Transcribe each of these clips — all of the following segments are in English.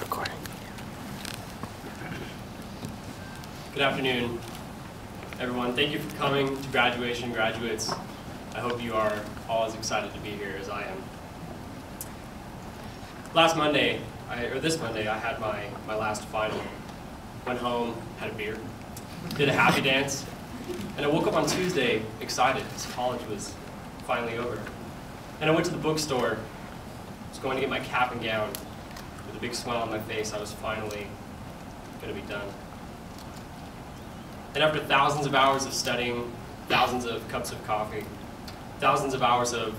Recording. Good afternoon, everyone. Thank you for coming to graduation, graduates. I hope you are all as excited to be here as I am. This Monday, I had my last final. Went home, had a beer, did a happy dance, and I woke up on Tuesday excited because college was finally over. And I went to the bookstore, was going to get my cap and gown. With a big smile on my face, I was finally going to be done. And after thousands of hours of studying, thousands of cups of coffee, thousands of hours of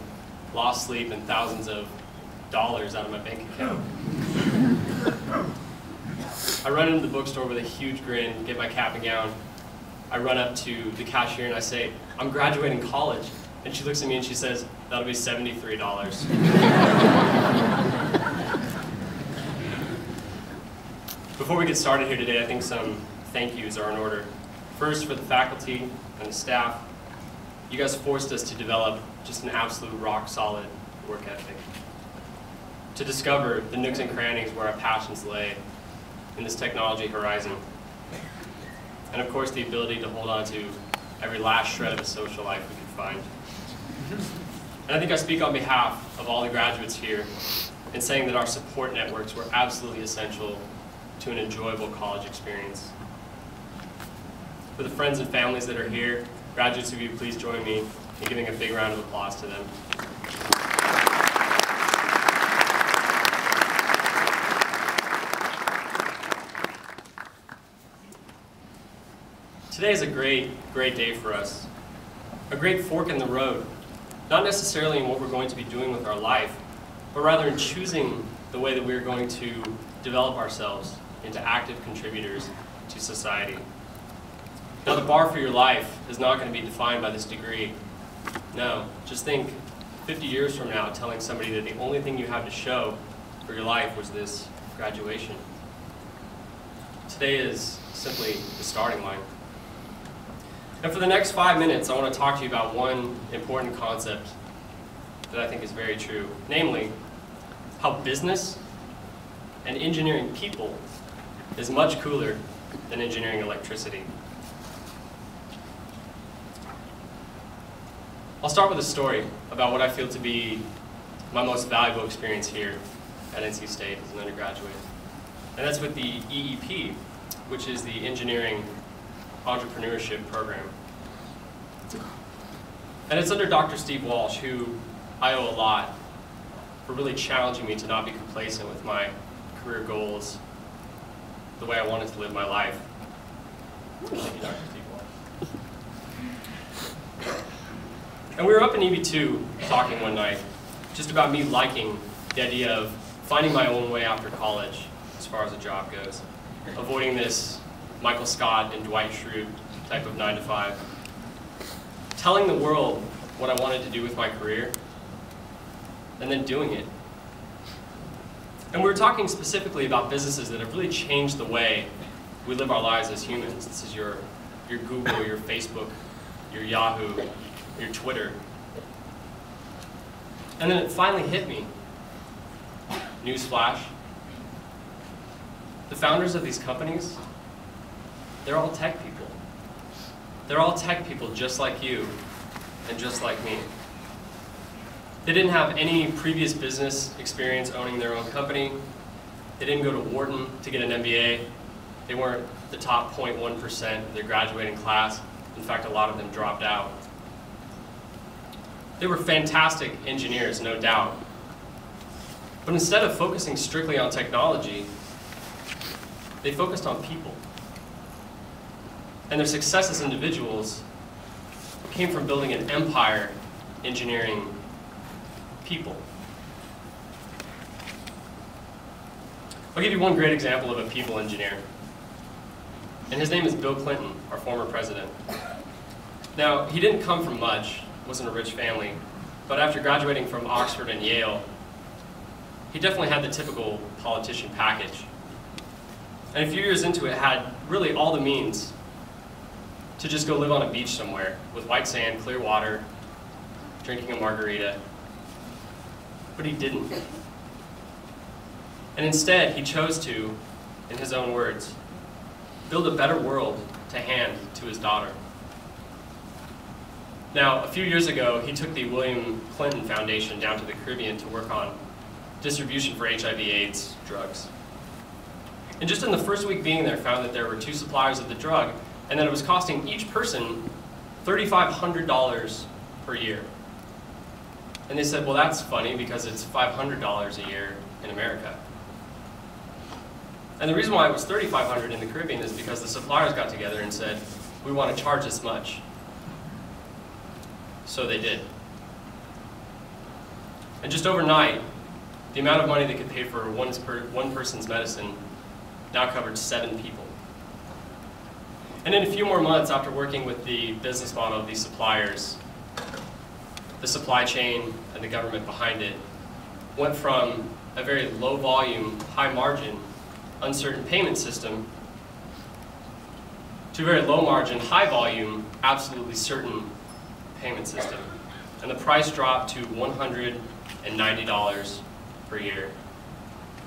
lost sleep, and thousands of dollars out of my bank account, I run into the bookstore with a huge grin, get my cap and gown. I run up to the cashier and I say, "I'm graduating college." And she looks at me and she says, "That'll be $73. Before we get started here today, I think some thank yous are in order. First, for the faculty and the staff. You guys forced us to develop just an absolute rock-solid work ethic. To discover the nooks and crannies where our passions lay in this technology horizon. And of course, the ability to hold on to every last shred of a social life we could find. And I think I speak on behalf of all the graduates here in saying that our support networks were absolutely essential to an enjoyable college experience. For the friends and families that are here, graduates, will you please join me in giving a big round of applause to them. Today is a great day for us. A great fork in the road, not necessarily in what we're going to be doing with our life, but rather in choosing the way that we're going to develop ourselves into active contributors to society. Now, the bar for your life is not going to be defined by this degree. No, just think 50 years from now telling somebody that the only thing you have to show for your life was this graduation. Today is simply the starting line. And for the next 5 minutes, I want to talk to you about one important concept that I think is very true, namely, how business and engineering people is much cooler than engineering electricity. I'll start with a story about what I feel to be my most valuable experience here at NC State as an undergraduate. And that's with the EEP, which is the Engineering Entrepreneurship Program. And it's under Dr. Steve Walsh, who I owe a lot for really challenging me to not be complacent with my career goals, the way I wanted to live my life. Thank you, Dr. Steve Walsh. And we were up in EB2 talking one night, just about me liking the idea of finding my own way after college as far as a job goes, avoiding this Michael Scott and Dwight Schrute type of 9 to 5. Telling the world what I wanted to do with my career, and then doing it. And we were talking specifically about businesses that have really changed the way we live our lives as humans. This is your Google, your Facebook, your Yahoo, your Twitter. And then it finally hit me. Newsflash. The founders of these companies, they're all tech people. They're all tech people just like you and just like me. They didn't have any previous business experience owning their own company. They didn't go to Wharton to get an MBA. They weren't the top 0.1% of their graduating class. In fact, a lot of them dropped out. They were fantastic engineers, no doubt. But instead of focusing strictly on technology, they focused on people. And their success as individuals came from building an empire engineering people. I'll give you one great example of a people engineer. And his name is Bill Clinton, our former president. Now, he didn't come from much, wasn't a rich family, but after graduating from Oxford and Yale, he definitely had the typical politician package. And a few years into it, had really all the means to just go live on a beach somewhere with white sand, clear water, drinking a margarita. But he didn't. And instead, he chose to, in his own words, build a better world to hand to his daughter. Now, a few years ago, he took the William Clinton Foundation down to the Caribbean to work on distribution for HIV/AIDS drugs. And just in the first week being there, found that there were 2 suppliers of the drug, and that it was costing each person $3,500 per year. And they said, well, that's funny because it's $500 a year in America. And the reason why it was $3,500 in the Caribbean is because the suppliers got together and said, we want to charge this much. So they did. And just overnight, the amount of money they could pay for one person's medicine now covered 7 people. And in a few more months, after working with the business model of these suppliers, the supply chain and the government behind it went from a very low volume, high margin, uncertain payment system to a very low margin, high volume, absolutely certain payment system. And the price dropped to $190 per year.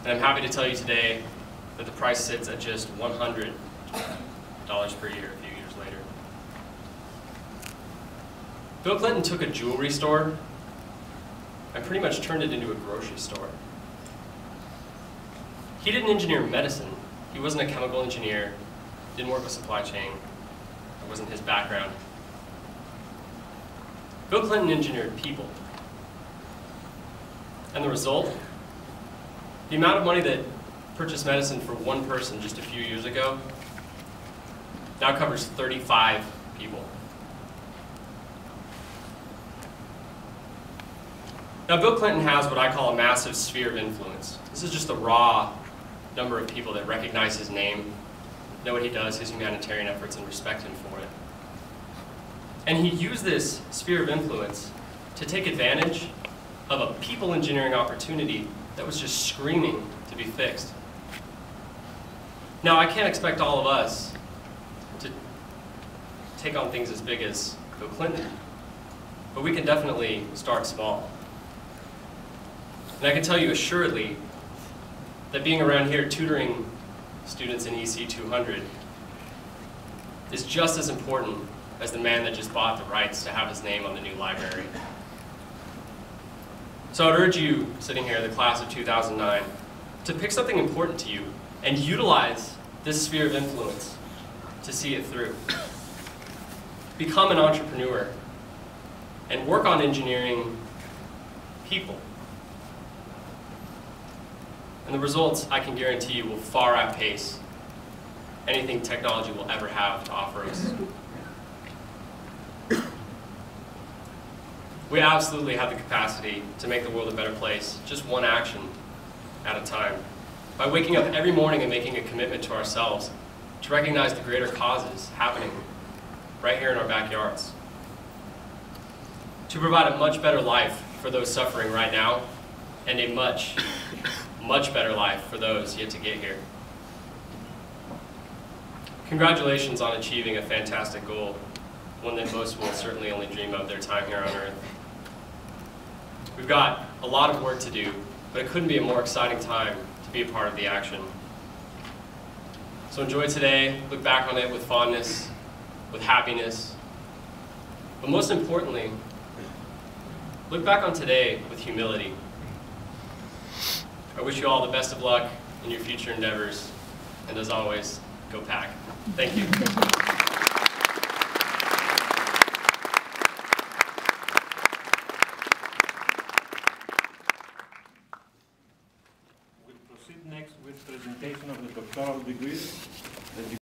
And I'm happy to tell you today that the price sits at just $100 per year a few years later. Bill Clinton took a jewelry store and pretty much turned it into a grocery store. He didn't engineer medicine. He wasn't a chemical engineer, didn't work with supply chain. It wasn't his background. Bill Clinton engineered people. And the result? The amount of money that purchased medicine for one person just a few years ago now covers 35 people. Now, Bill Clinton has what I call a massive sphere of influence. This is just the raw number of people that recognize his name, know what he does, his humanitarian efforts, and respect him for it. And he used this sphere of influence to take advantage of a people engineering opportunity that was just screaming to be fixed. Now, I can't expect all of us to take on things as big as Bill Clinton, but we can definitely start small. And I can tell you assuredly that being around here tutoring students in EC 200 is just as important as the man that just bought the rights to have his name on the new library. So I'd urge you, sitting here in the class of 2009, to pick something important to you and utilize this sphere of influence to see it through. Become an entrepreneur and work on engineering people. And the results, I can guarantee you, will far outpace anything technology will ever have to offer us. We absolutely have the capacity to make the world a better place, just one action at a time. By waking up every morning and making a commitment to ourselves to recognize the greater causes happening right here in our backyards. To provide a much better life for those suffering right now, and a much, much better life for those yet to get here. Congratulations on achieving a fantastic goal, one that most will certainly only dream of their time here on Earth. We've got a lot of work to do, but it couldn't be a more exciting time to be a part of the action. So enjoy today, look back on it with fondness, with happiness, but most importantly, look back on today with humility. I wish you all the best of luck in your future endeavors, and as always, go Pack. Thank you. We'll proceed next with presentation of the doctoral degrees.